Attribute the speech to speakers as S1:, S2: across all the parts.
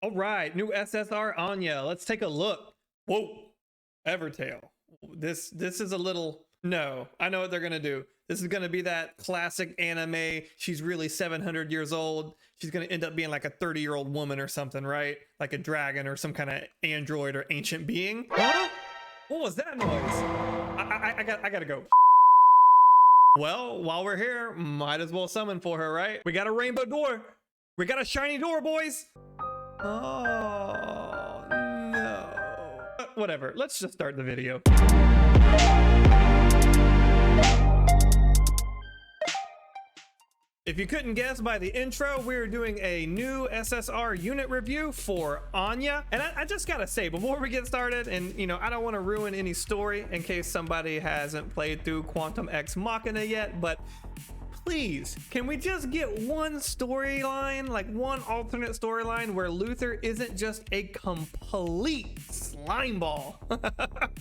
S1: All right, new SSR Anya. Let's take a look. Whoa, Evertale. This is a little. No, I know what they're gonna do. This is gonna be that classic anime. She's really 700 years old. She's gonna end up being like a 30-year-old woman or something, right? Like a dragon or some kind of android or ancient being. Huh? What was that noise? I gotta go. Well, while we're here, might as well summon for her, right? We got a rainbow door. We got a shiny door, boys. Oh, no. Whatever, let's just start the video. If you couldn't guess by the intro, we're doing a new SSR unit review for Anya. And I just gotta say, before we get started, and I don't want to ruin any story in case somebody hasn't played through Quantum X Machina yet, but please, can we just get one storyline, like one alternate storyline where Luther isn't just a complete slimeball?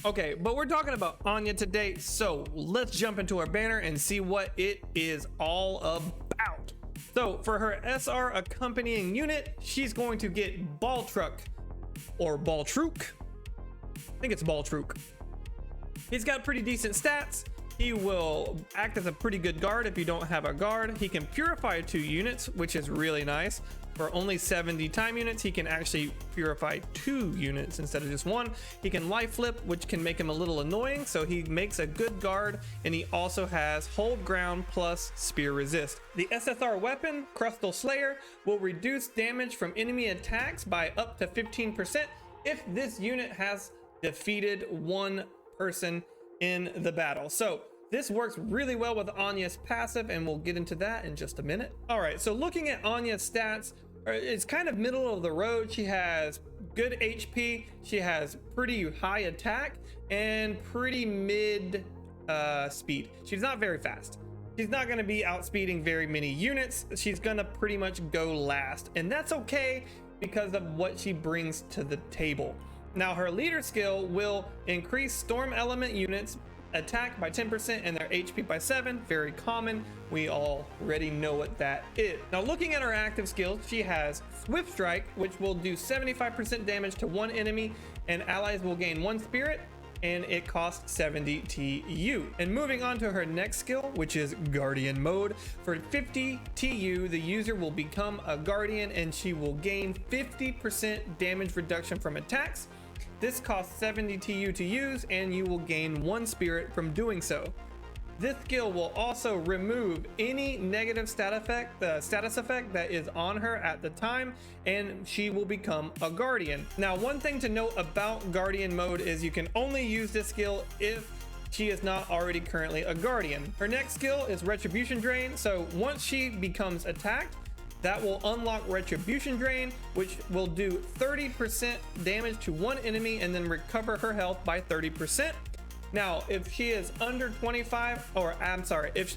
S1: Okay, but we're talking about Anya today, so let's jump into our banner and see what it is all about. So for her SR accompanying unit, she's going to get Ball Truck or Ball Trook. I think it's Ball Trook. He's got pretty decent stats. He will act as a pretty good guard if you don't have a guard. He can purify 2 units, which is really nice. For only 70 time units, he can actually purify 2 units instead of just 1. He can life flip, which can make him a little annoying, so he makes a good guard, and he also has hold ground plus spear resist. The SSR weapon, Crustal Slayer, will reduce damage from enemy attacks by up to 15% if this unit has defeated 1 person in the battle. So this works really well with Anya's passive, and we'll get into that in just a minute. All right, so looking at Anya's stats, it's kind of middle of the road. She has good HP, she has pretty high attack, and pretty mid speed. She's not very fast. She's not going to be outspeeding very many units. She's going to pretty much go last, and that's okay because of what she brings to the table. Now her leader skill will increase storm element units attack by 10% and their HP by 7. Very common. We already know what that is. Now looking at her active skills, she has Swift Strike, which will do 75% damage to 1 enemy, and allies will gain 1 spirit, and it costs 70 TU. And moving on to her next skill, which is Guardian Mode. For 50 TU, the user will become a Guardian, and she will gain 50% damage reduction from attacks. This costs 70 TU to use, and you will gain 1 spirit from doing so. This skill will also remove any negative status effect that is on her at the time, and she will become a Guardian. Now, one thing to note about Guardian Mode is you can only use this skill if she is not already currently a Guardian. Her next skill is Retribution Drain. So once she becomes attacked, that will unlock Retribution Drain, which will do 30% damage to 1 enemy and then recover her health by 30%. Now, if she is under 25, or I'm sorry, if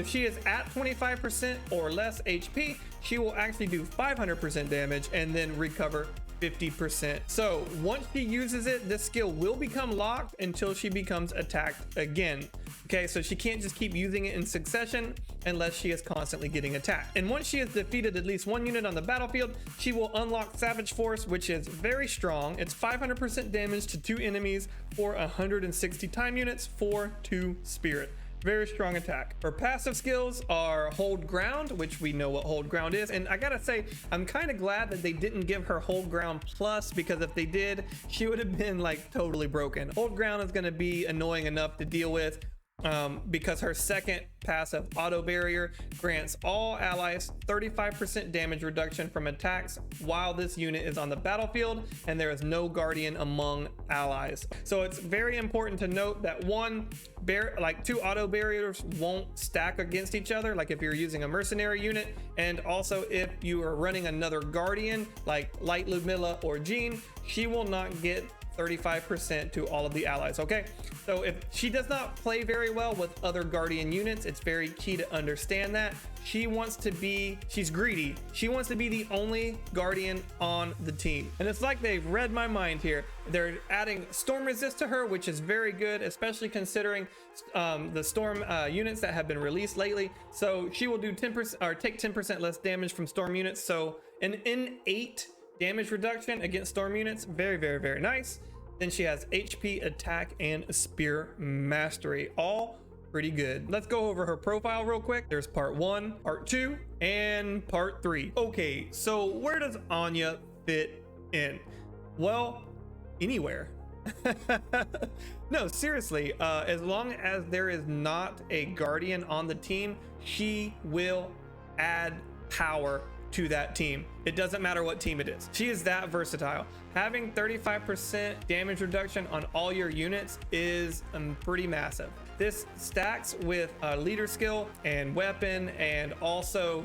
S1: she is at 25% or less HP, she will actually do 500% damage and then recover 50%. So once she uses it, this skill will become locked until she becomes attacked again. Okay, so she can't just keep using it in succession unless she is constantly getting attacked. And once she has defeated at least 1 unit on the battlefield, she will unlock Savage Force, which is very strong. It's 500% damage to 2 enemies for 160 time units for 2 spirit. Very strong attack. Her passive skills are Hold Ground, which we know what Hold Ground is. And I gotta say, I'm kind of glad that they didn't give her Hold Ground Plus, because if they did, she would have been like totally broken. Hold Ground is gonna be annoying enough to deal with, because her second passive Auto Barrier grants all allies 35% damage reduction from attacks while this unit is on the battlefield, and there is no Guardian among allies. So it's very important to note that 2 Auto Barriers won't stack against each other, like if you're using a mercenary unit, and also if you are running another Guardian like Light Ludmilla or Jean, she will not get 35% to all of the allies. Okay, so if she does not play very well with other Guardian units, it's very key to understand that she's greedy. She wants to be the only Guardian on the team, and it's like they've read my mind here. They're adding storm resist to her, which is very good, especially considering the storm units that have been released lately. So she will do 10% or take 10% less damage from storm units. So an innate damage reduction against storm units. Very, very, very nice. Then she has HP, attack, and spear mastery. All pretty good. Let's go over her profile real quick. There's part 1, part 2, and part 3. Okay, so where does Anya fit in? Well, anywhere. No, seriously, as long as there is not a guardian on the team, she will add power to that team. It doesn't matter what team it is. She is that versatile. Having 35% damage reduction on all your units is pretty massive. This stacks with leader skill and weapon, and also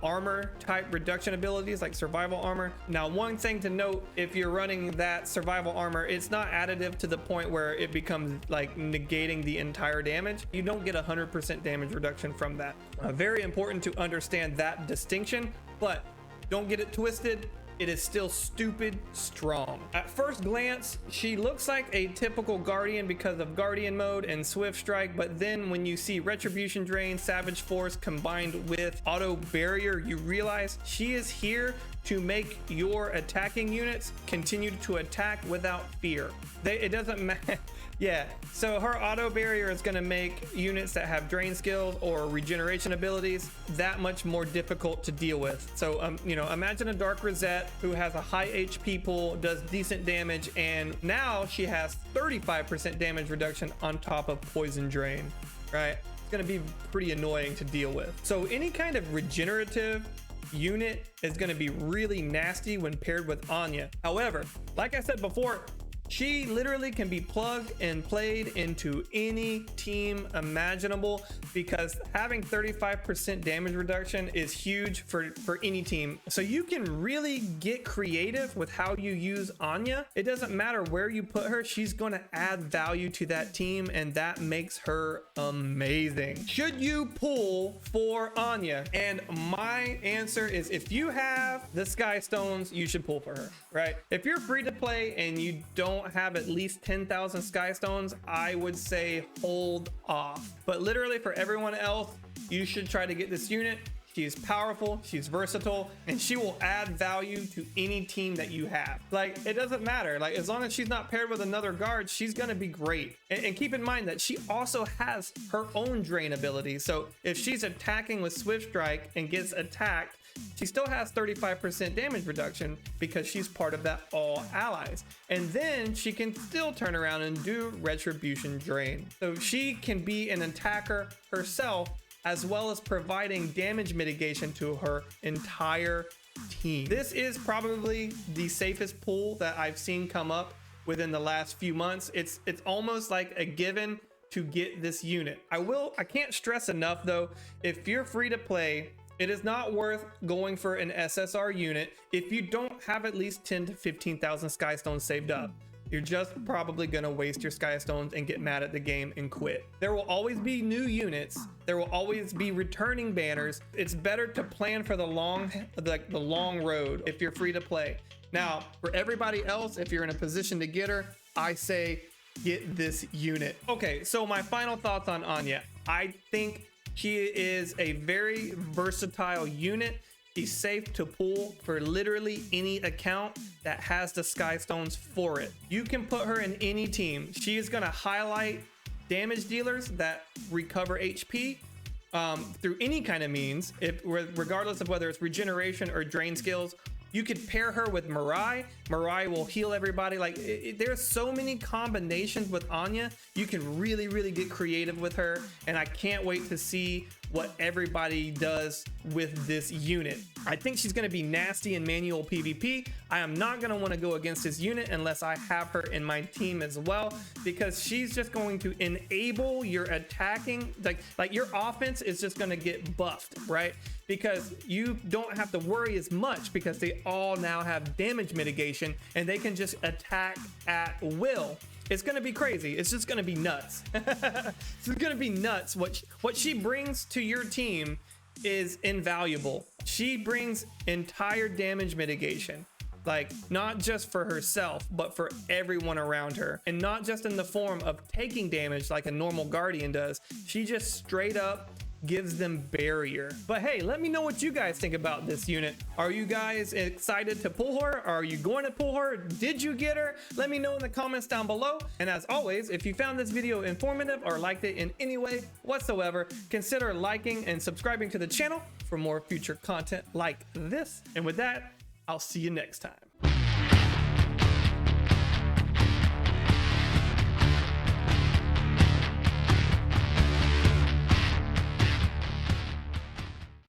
S1: armor type reduction abilities like survival armor. Now, one thing to note, if you're running that survival armor, it's not additive to the point where it becomes like negating the entire damage. You don't get 100% damage reduction from that. Very important to understand that distinction, but don't get it twisted. It is still stupid strong. At first glance, she looks like a typical guardian because of guardian mode and swift strike, but then when you see retribution drain, savage force combined with auto barrier, you realize she is here to make your attacking units continue to attack without fear. It doesn't matter. Yeah, so her auto barrier is going to make units that have drain skills or regeneration abilities that much more difficult to deal with. So, you know, imagine a Dark Rosette who has a high HP pool, does decent damage, and now she has 35% damage reduction on top of poison drain, right? It's going to be pretty annoying to deal with. So any kind of regenerative unit is going to be really nasty when paired with Anya. However, like I said before, she literally can be plugged and played into any team imaginable, because having 35% damage reduction is huge for any team. So you can really get creative with how you use Anya. It doesn't matter where you put her, she's going to add value to that team, and that makes her amazing. Should you pull for Anya? And my answer is, if you have the Sky Stones, you should pull for her, right? If you're free to play and you don't have at least 10,000 Sky Stones, I would say hold off. But literally for everyone else, you should try to get this unit. She's powerful, she's versatile, and she will add value to any team that you have. Like, it doesn't matter. Like, as long as she's not paired with another guard, she's gonna be great. And keep in mind that she also has her own drain ability. So if she's attacking with Swift Strike and gets attacked, she still has 35% damage reduction because she's part of that all allies. And then she can still turn around and do retribution drain. So she can be an attacker herself, as well as providing damage mitigation to her entire team. This is probably the safest pull that I've seen come up within the last few months. It's almost like a given to get this unit. I can't stress enough though, if you're free to play, it is not worth going for an SSR unit if you don't have at least 10 to 15,000 Sky Stones saved up. You're just probably gonna waste your Sky Stones and get mad at the game and quit. There will always be new units. There will always be returning banners. It's better to plan for the long road if you're free to play. Now, for everybody else, if you're in a position to get her, I say get this unit. Okay, so my final thoughts on Anya. I think she is a very versatile unit. She's safe to pull for literally any account that has the Sky Stones for it. You can put her in any team. She is going to highlight damage dealers that recover HP through any kind of means, regardless of whether it's regeneration or drain skills. You could pair her with Mirai. Mirai will heal everybody. Like, there's so many combinations with Anya. You can really, really get creative with her. And I can't wait to see what everybody does with this unit. I think she's going to be nasty in manual PvP. I am not going to want to go against this unit unless I have her in my team as well, because she's just going to enable your attacking, like your offense is just going to get buffed, right? Because you don't have to worry as much because they all now have damage mitigation and they can just attack at will. It's gonna be crazy. It's just gonna be nuts. It's gonna be nuts. What she brings to your team is invaluable. She brings entire damage mitigation, like not just for herself, but for everyone around her, and not just in the form of taking damage like a normal guardian does. She just straight up gives them barrier. But hey, let me know what you guys think about this unit. Are you guys excited to pull her? Are you going to pull her? Did you get her? Let me know in the comments down below. And as always, if you found this video informative or liked it in any way whatsoever, consider liking and subscribing to the channel for more future content like this. And with that, I'll see you next time.